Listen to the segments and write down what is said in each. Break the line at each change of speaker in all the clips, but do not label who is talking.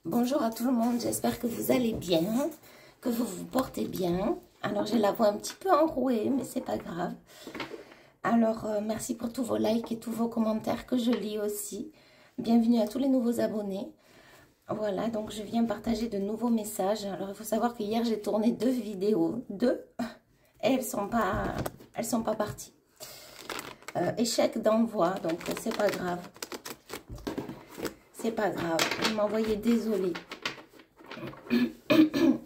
Bonjour à tout le monde, j'espère que vous allez bien, que vous vous portez bien. Alors j'ai la voix un petit peu enrouée, mais c'est pas grave. Alors merci pour tous vos likes et tous vos commentaires que je lis aussi. Bienvenue à tous les nouveaux abonnés. Voilà, donc je viens partager de nouveaux messages. Alors il faut savoir que hier j'ai tourné 2 vidéos, et elles sont pas parties. Échec d'envoi, donc c'est pas grave. C'est pas grave, vous m'envoyez désolé.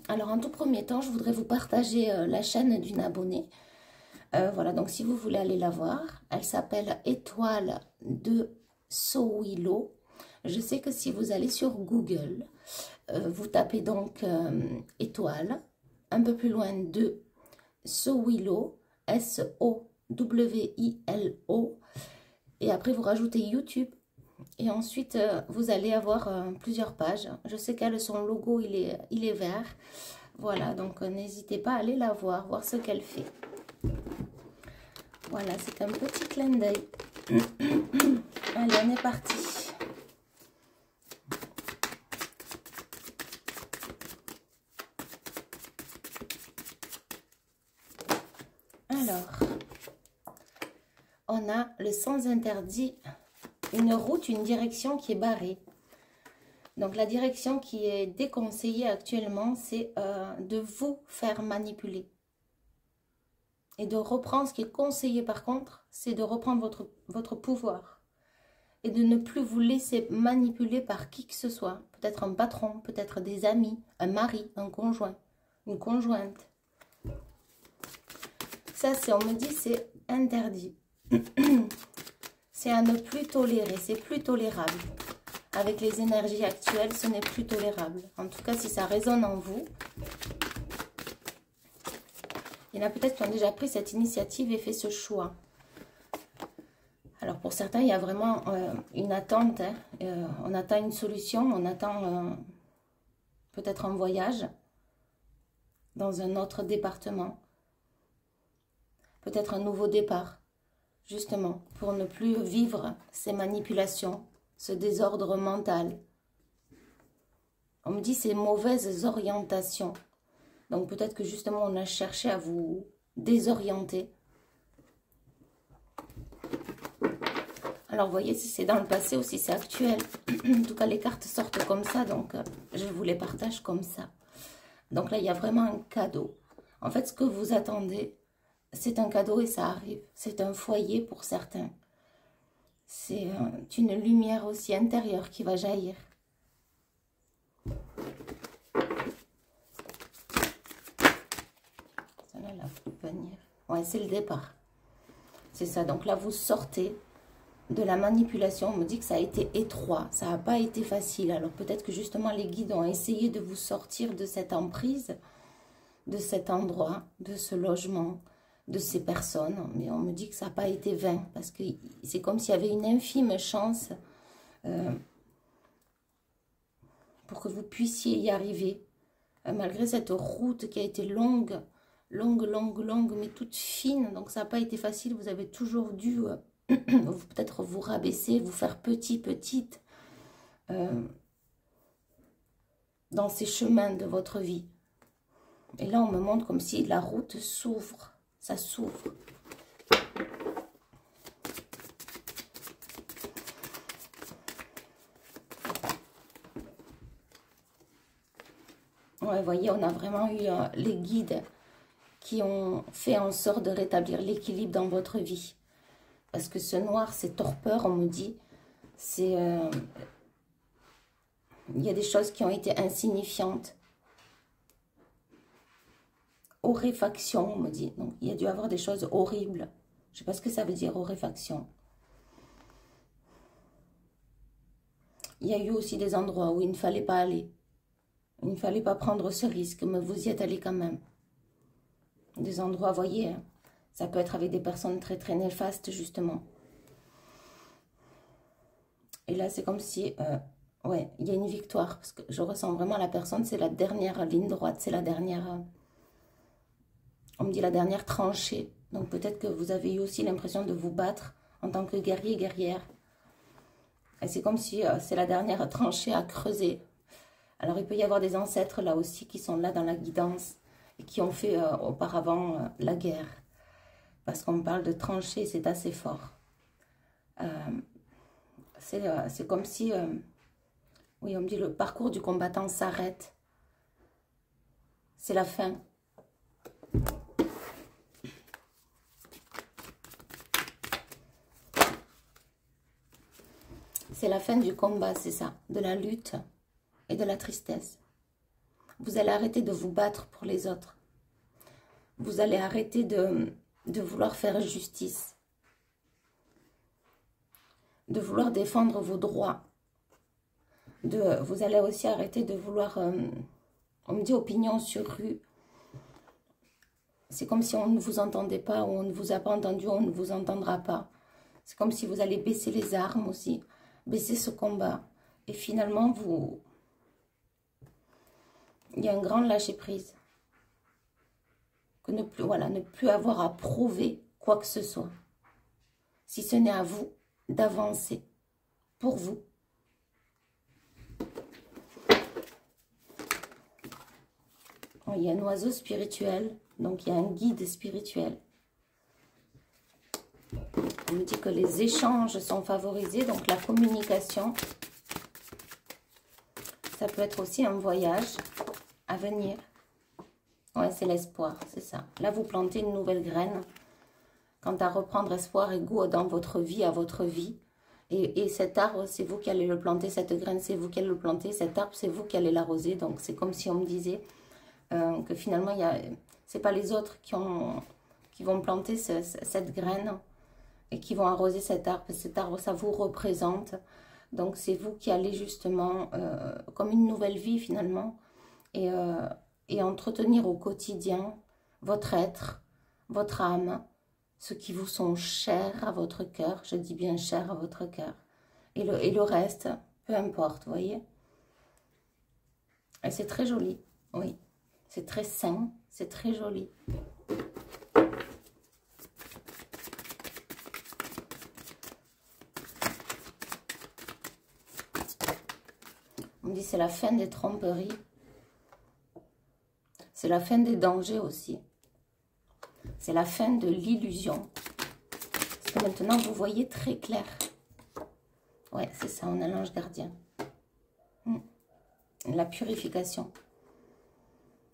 Alors en tout premier temps, je voudrais vous partager la chaîne d'une abonnée. Voilà, donc si vous voulez aller la voir, elle s'appelle Étoile de Sowilo. Je sais que si vous allez sur Google, vous tapez donc Étoile, un peu plus loin de Sowilo, S-O-W-I-L-O, et après vous rajoutez YouTube. Et ensuite, vous allez avoir plusieurs pages. Je sais qu'elle, son logo, il est vert. Voilà, donc n'hésitez pas à aller la voir ce qu'elle fait. Voilà, c'est un petit clin d'œil. Allez, on est parti. Alors, on a le sens interdit. Une route, une direction qui est barrée. Donc, la direction qui est déconseillée actuellement, c'est de vous faire manipuler. Et de reprendre, ce qui est conseillé par contre, c'est de reprendre votre pouvoir. Et de ne plus vous laisser manipuler par qui que ce soit. Peut-être un patron, peut-être des amis, un mari, un conjoint, une conjointe. Ça, on me dit, c'est interdit. C'est à ne plus tolérer, c'est plus tolérable. Avec les énergies actuelles, ce n'est plus tolérable. En tout cas, si ça résonne en vous, il y en a peut-être qui ont déjà pris cette initiative et fait ce choix. Alors pour certains, il y a vraiment une attente. Hein. On attend une solution, on attend peut-être un voyage dans un autre département. Peut-être un nouveau départ. Justement, pour ne plus vivre ces manipulations, ce désordre mental. On me dit ces mauvaises orientations. Donc peut-être que justement on a cherché à vous désorienter. Alors vous voyez si c'est dans le passé ou si c'est actuel. En tout cas les cartes sortent comme ça, donc je vous les partage comme ça. Donc là il y a vraiment un cadeau. En fait ce que vous attendez, c'est un cadeau et ça arrive. C'est un foyer pour certains. C'est une lumière aussi intérieure qui va jaillir. Ça là, venir. Ouais, c'est le départ. C'est ça. Donc là, vous sortez de la manipulation. On me dit que ça a été étroit. Ça n'a pas été facile. Alors peut-être que justement les guides ont essayé de vous sortir de cette emprise, de cet endroit, de ce logement, de ces personnes, mais on me dit que ça n'a pas été vain, parce que c'est comme s'il y avait une infime chance pour que vous puissiez y arriver, malgré cette route qui a été longue, mais toute fine, donc ça n'a pas été facile, vous avez toujours dû peut-être vous rabaisser, vous faire petite, dans ces chemins de votre vie. Et là, on me montre comme si la route s'ouvre. Ça s'ouvre. Ouais, vous voyez, on a vraiment eu les guides qui ont fait en sorte de rétablir l'équilibre dans votre vie. Parce que ce noir, c'est torpeur, on me dit. C'est... il y a des choses qui ont été insignifiantes. Horréfaction, on me dit. Donc, il y a dû avoir des choses horribles. Je ne sais pas ce que ça veut dire, horréfaction. Il y a eu aussi des endroits où il ne fallait pas aller. Il ne fallait pas prendre ce risque, mais vous y êtes allé quand même. Des endroits, vous voyez, hein, ça peut être avec des personnes très néfastes, justement. Et là, c'est comme si, ouais, il y a une victoire. Parce que je ressens vraiment la personne, c'est la dernière ligne droite, c'est la dernière... on me dit la dernière tranchée. Donc peut-être que vous avez eu aussi l'impression de vous battre en tant que guerrier, guerrière. Et c'est comme si c'est la dernière tranchée à creuser. Alors, il peut y avoir des ancêtres là aussi qui sont là dans la guidance et qui ont fait auparavant la guerre. Parce qu'on parle de tranchées, c'est assez fort. C'est comme si, oui, on me dit le parcours du combattant s'arrête. C'est la fin. C'est la fin du combat, c'est ça, de la lutte et de la tristesse. Vous allez arrêter de vous battre pour les autres. Vous allez arrêter de vouloir faire justice, de vouloir défendre vos droits. Vous allez aussi arrêter de vouloir, on me dit opinion sur rue. C'est comme si on ne vous entendait pas, ou on ne vous a pas entendu, on ne vous entendra pas. C'est comme si vous allez baisser les armes aussi, baisser ce combat. Et finalement, il y a un grand lâcher-prise. Que ne plus avoir à prouver quoi que ce soit. Si ce n'est à vous d'avancer pour vous. Il y a un oiseau spirituel, donc il y a un guide spirituel. On me dit que les échanges sont favorisés, donc la communication. Ça peut être aussi un voyage à venir. Ouais, c'est l'espoir, c'est ça. Là, vous plantez une nouvelle graine. Quant à reprendre espoir et goût dans votre vie, à votre vie. Et cet arbre, c'est vous qui allez le planter. Cette graine, c'est vous qui allez le planter. Cet arbre, c'est vous qui allez l'arroser. Donc, c'est comme si on me disait que finalement, c'est pas les autres qui vont planter cette graine et qui vont arroser cet arbre. Cet arbre, ça vous représente. Donc, c'est vous qui allez justement, comme une nouvelle vie finalement, et entretenir au quotidien votre être, votre âme, ceux qui vous sont chers à votre cœur, je dis bien chers à votre cœur, et le reste, peu importe, vous voyez. Et c'est très joli, oui, c'est très sain, c'est très joli. On me dit c'est la fin des tromperies. C'est la fin des dangers aussi. C'est la fin de l'illusion. Parce que maintenant, vous voyez très clair. Ouais, c'est ça, on a l'ange gardien. La purification.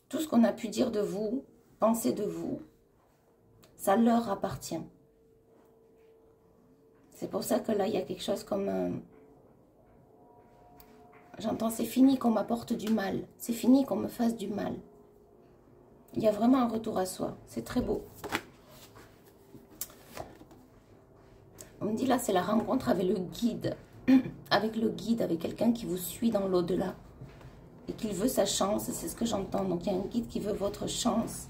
Tout ce qu'on a pu dire de vous, penser de vous, ça leur appartient. C'est pour ça que là, il y a quelque chose comme... J'entends, c'est fini qu'on m'apporte du mal. C'est fini qu'on me fasse du mal. Il y a vraiment un retour à soi. C'est très beau. On me dit là, c'est la rencontre avec le guide. Avec le guide, avec quelqu'un qui vous suit dans l'au-delà. Et qu'il veut sa chance. C'est ce que j'entends. Donc, il y a un guide qui veut votre chance.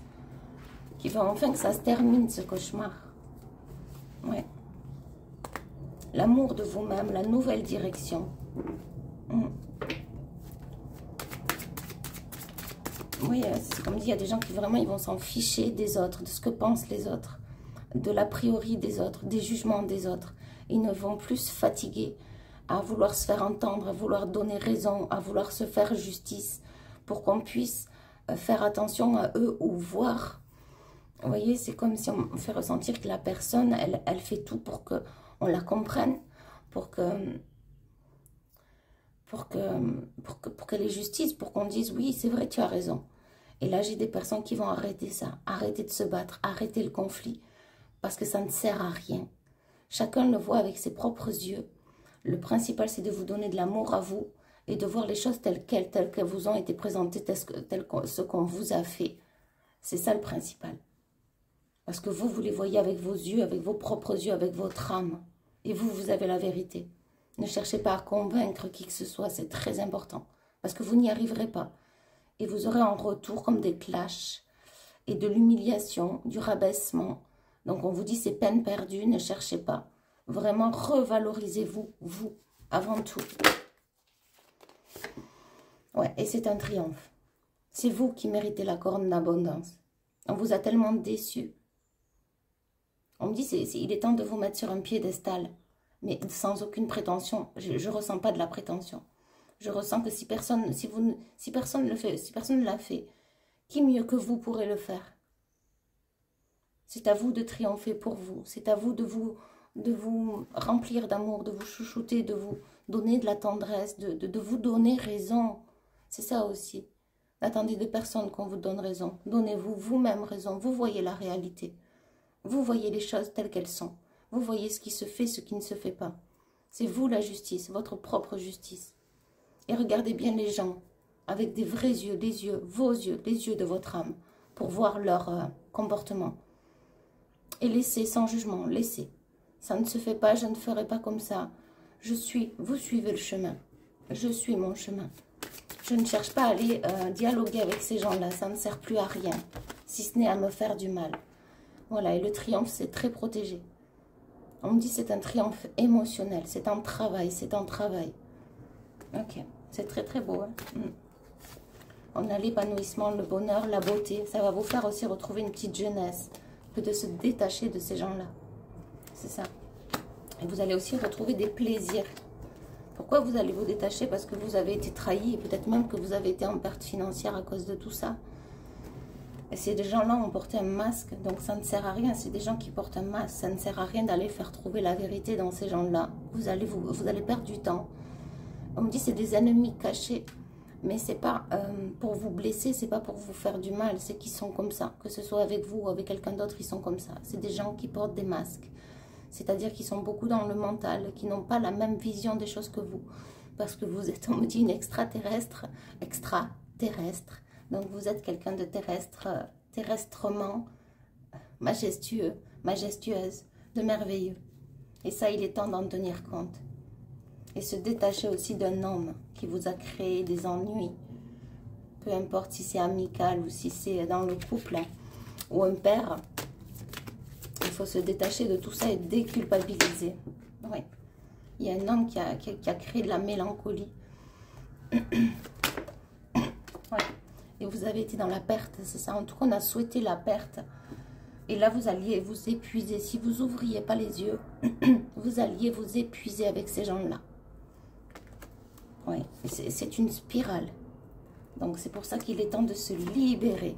Qui veut enfin que ça se termine, ce cauchemar. Ouais. L'amour de vous-même, la nouvelle direction. Oui, c'est comme dit, il y a des gens qui vraiment, ils vont s'en ficher des autres, de ce que pensent les autres, de l'a priori des autres, des jugements des autres. Ils ne vont plus se fatiguer à vouloir se faire entendre, à vouloir donner raison, à vouloir se faire justice, pour qu'on puisse faire attention à eux ou voir. Vous voyez, c'est comme si on fait ressentir que la personne, elle fait tout pour qu'on la comprenne, pour qu'elle ait justice, pour qu'on dise oui, c'est vrai, tu as raison. Et là, j'ai des personnes qui vont arrêter ça, arrêter de se battre, arrêter le conflit, parce que ça ne sert à rien. Chacun le voit avec ses propres yeux. Le principal, c'est de vous donner de l'amour à vous et de voir les choses telles qu'elles vous ont été présentées, ce qu'on vous a fait. C'est ça le principal. Parce que vous les voyez avec vos yeux, avec vos propres yeux, avec votre âme. Et vous avez la vérité. Ne cherchez pas à convaincre qui que ce soit, c'est très important. Parce que vous n'y arriverez pas. Et vous aurez en retour comme des clashs et de l'humiliation, du rabaissement. Donc on vous dit c'est peine perdue, ne cherchez pas. Vraiment revalorisez-vous, vous, avant tout. Ouais, et c'est un triomphe. C'est vous qui méritez la corne d'abondance. On vous a tellement déçus. On me dit il est temps de vous mettre sur un piédestal. Mais sans aucune prétention. Je ne ressens pas de la prétention. Je ressens que si personne le fait, si personne ne l'a fait, qui mieux que vous pourrez le faire? C'est à vous de triompher pour vous. C'est à vous de vous remplir d'amour, de vous chouchouter, de vous donner de la tendresse, de vous donner raison. C'est ça aussi. N'attendez de personne qu'on vous donne raison. Donnez-vous vous-même raison. Vous voyez la réalité. Vous voyez les choses telles qu'elles sont. Vous voyez ce qui se fait, ce qui ne se fait pas. C'est vous la justice, votre propre justice. Et regardez bien les gens avec des vrais yeux, vos yeux, les yeux de votre âme, pour voir leur comportement. Et laissez sans jugement, laissez. Ça ne se fait pas, je ne ferai pas comme ça. Vous suivez le chemin. Je suis mon chemin. Je ne cherche pas à aller dialoguer avec ces gens-là. Ça ne sert plus à rien, si ce n'est à me faire du mal. Voilà, et le triomphe, c'est très protégé. On me dit c'est un triomphe émotionnel. C'est un travail, c'est un travail. Ok, c'est très très beau. Hein. On a l'épanouissement, le bonheur, la beauté. Ça va vous faire aussi retrouver une petite jeunesse. Que de se détacher de ces gens-là. C'est ça. Et vous allez aussi retrouver des plaisirs. Pourquoi vous allez vous détacher? Parce que vous avez été trahi et peut-être même que vous avez été en perte financière à cause de tout ça. Et ces gens-là ont porté un masque, donc ça ne sert à rien. C'est des gens qui portent un masque. Ça ne sert à rien d'aller faire trouver la vérité dans ces gens-là. Vous allez perdre du temps. On me dit c'est des ennemis cachés. Mais c'est pas pour vous blesser, c'est pas pour vous faire du mal, c'est qu'ils sont comme ça. Que ce soit avec vous ou avec quelqu'un d'autre, ils sont comme ça. C'est des gens qui portent des masques. C'est-à-dire qu'ils sont beaucoup dans le mental, qui n'ont pas la même vision des choses que vous. Parce que vous êtes, on me dit, une extraterrestre. Donc vous êtes quelqu'un de terrestre, terrestrement majestueux, majestueuse, de merveilleux. Et ça, il est temps d'en tenir compte. Et se détacher aussi d'un homme qui vous a créé des ennuis. Peu importe si c'est amical ou si c'est dans le couple. Hein, ou un père. Il faut se détacher de tout ça et déculpabiliser. Ouais. Il y a un homme qui a créé de la mélancolie. Ouais. Et vous avez été dans la perte, c'est ça. En tout cas, on a souhaité la perte. Et là, vous alliez vous épuiser. Si vous n'ouvriez pas les yeux, vous alliez vous épuiser avec ces gens-là. Oui, c'est une spirale. Donc, c'est pour ça qu'il est temps de se libérer.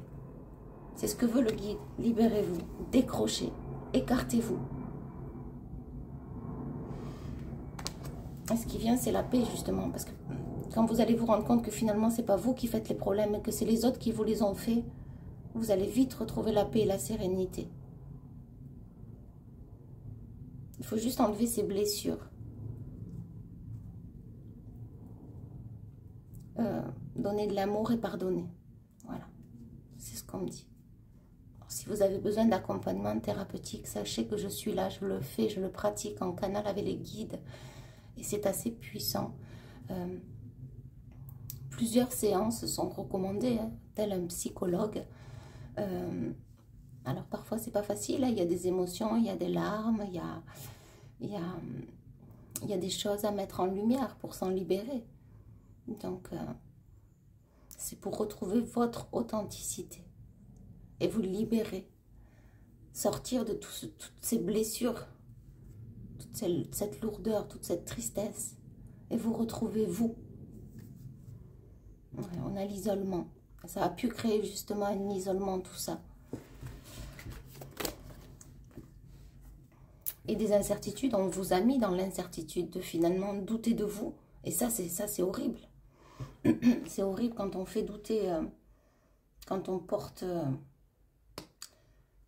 C'est ce que veut le guide. Libérez-vous, décrochez, écartez-vous. Et ce qui vient, c'est la paix, justement. Parce que quand vous allez vous rendre compte que finalement, c'est pas vous qui faites les problèmes, mais que c'est les autres qui vous les ont fait, vous allez vite retrouver la paix et la sérénité. Il faut juste enlever ces blessures. Donner de l'amour et pardonner. Voilà. C'est ce qu'on me dit. Alors, si vous avez besoin d'accompagnement thérapeutique, sachez que je suis là, je le fais, je le pratique en canal avec les guides. Et c'est assez puissant. Plusieurs séances sont recommandées, hein, tel un psychologue. Alors parfois c'est pas facile, hein, il y a des émotions, il y a des larmes, il y a des choses à mettre en lumière pour s'en libérer. Donc c'est pour retrouver votre authenticité et vous libérer, sortir de toutes ces blessures, toute cette lourdeur, toute cette tristesse et vous retrouvez vous. Ouais, on a l'isolement. Ça a pu créer justement un isolement, tout ça. Et des incertitudes, on vous a mis dans l'incertitude de finalement douter de vous. Et ça, c'est horrible. C'est horrible quand on fait douter, quand on porte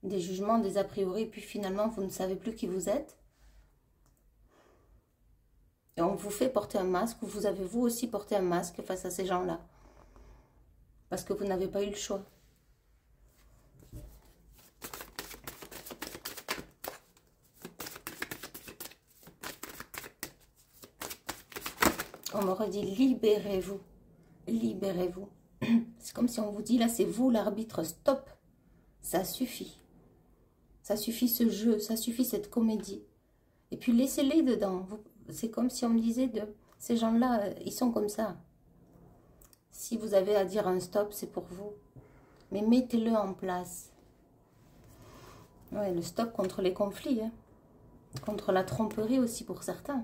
des jugements, des a priori, puis finalement, vous ne savez plus qui vous êtes. Et on vous fait porter un masque, ou vous avez vous aussi porté un masque face à ces gens-là. Parce que vous n'avez pas eu le choix. On me redit, libérez-vous. Libérez-vous. C'est comme si on vous dit, là, c'est vous l'arbitre, stop. Ça suffit. Ça suffit ce jeu, ça suffit cette comédie. Et puis laissez-les dedans. C'est comme si on me disait, ces gens-là, ils sont comme ça. Si vous avez à dire un stop, c'est pour vous. Mais mettez-le en place. Ouais, le stop contre les conflits. Hein. Contre la tromperie aussi pour certains.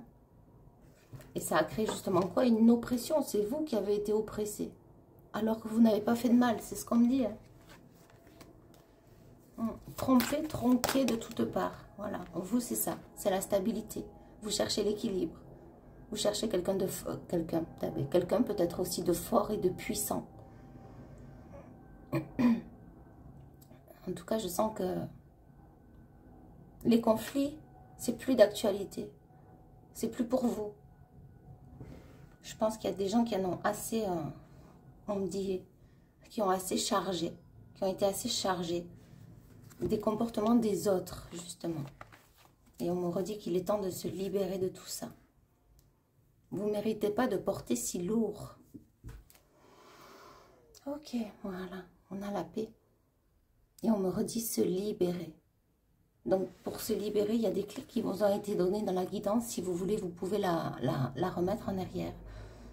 Et ça a créé justement quoi? Une oppression. C'est vous qui avez été oppressé. Alors que vous n'avez pas fait de mal. C'est ce qu'on me dit. Trompé, tronqué de toutes parts. Voilà. Vous, c'est ça. C'est la stabilité. Vous cherchez l'équilibre. Vous cherchez quelqu'un de quelqu'un peut-être aussi de fort et de puissant. En tout cas, je sens que les conflits, c'est plus d'actualité. C'est plus pour vous. Je pense qu'il y a des gens qui en ont assez, on me dit, qui ont assez chargé, qui ont été assez chargés des comportements des autres, justement. Et on me redit qu'il est temps de se libérer de tout ça. Vous ne méritez pas de porter si lourd. Ok, voilà, on a la paix. Et on me redit se libérer. Donc, pour se libérer, il y a des clés qui vous ont été données dans la guidance. Si vous voulez, vous pouvez la remettre en arrière.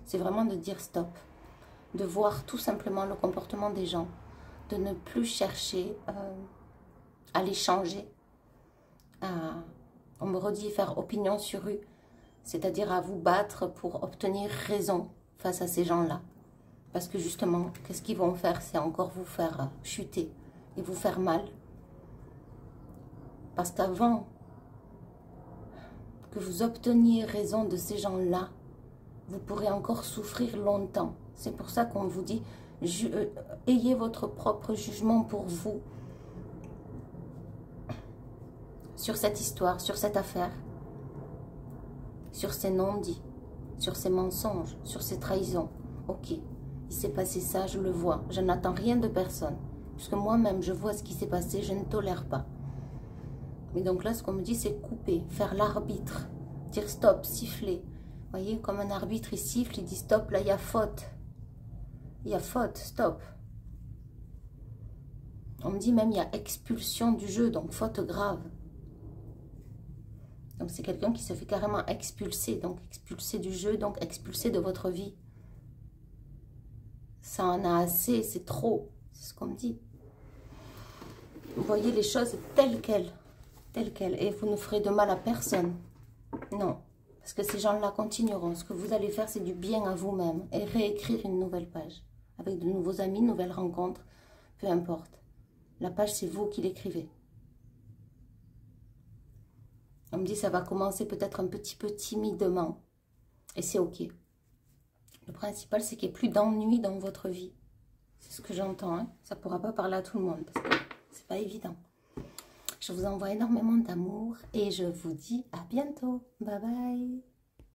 C'est vraiment de dire stop. De voir tout simplement le comportement des gens. De ne plus chercher à les changer. On me redit faire opinion sur eux. C'est-à-dire à vous battre pour obtenir raison face à ces gens-là. Parce que justement, qu'est-ce qu'ils vont faire? C'est encore vous faire chuter et vous faire mal. Parce qu'avant que vous obteniez raison de ces gens-là, vous pourrez encore souffrir longtemps. C'est pour ça qu'on vous dit, ayez votre propre jugement pour vous sur cette histoire, sur cette affaire, sur ces non-dits, sur ces mensonges, sur ces trahisons. Ok, il s'est passé ça, je le vois. Je n'attends rien de personne. Puisque moi-même, je vois ce qui s'est passé, je ne tolère pas. Mais donc là, ce qu'on me dit, c'est couper, faire l'arbitre, dire stop, siffler. Vous voyez, comme un arbitre, il siffle, il dit stop, là, il y a faute. Il y a faute, stop. On me dit même, il y a expulsion du jeu, donc faute grave. Donc c'est quelqu'un qui se fait carrément expulser, donc expulser du jeu, donc expulser de votre vie. Ça en a assez, c'est trop, c'est ce qu'on me dit. Vous voyez les choses telles quelles. Et vous ne ferez de mal à personne. Non, parce que ces gens-là continueront. Ce que vous allez faire, c'est du bien à vous-même et réécrire une nouvelle page. Avec de nouveaux amis, nouvelles rencontres, peu importe. La page, c'est vous qui l'écrivez. On me dit ça va commencer peut-être un petit peu timidement. Et c'est ok. Le principal, c'est qu'il n'y ait plus d'ennui dans votre vie. C'est ce que j'entends. Hein. Ça ne pourra pas parler à tout le monde parce que c'est pas évident. Je vous envoie énormément d'amour et je vous dis à bientôt. Bye bye.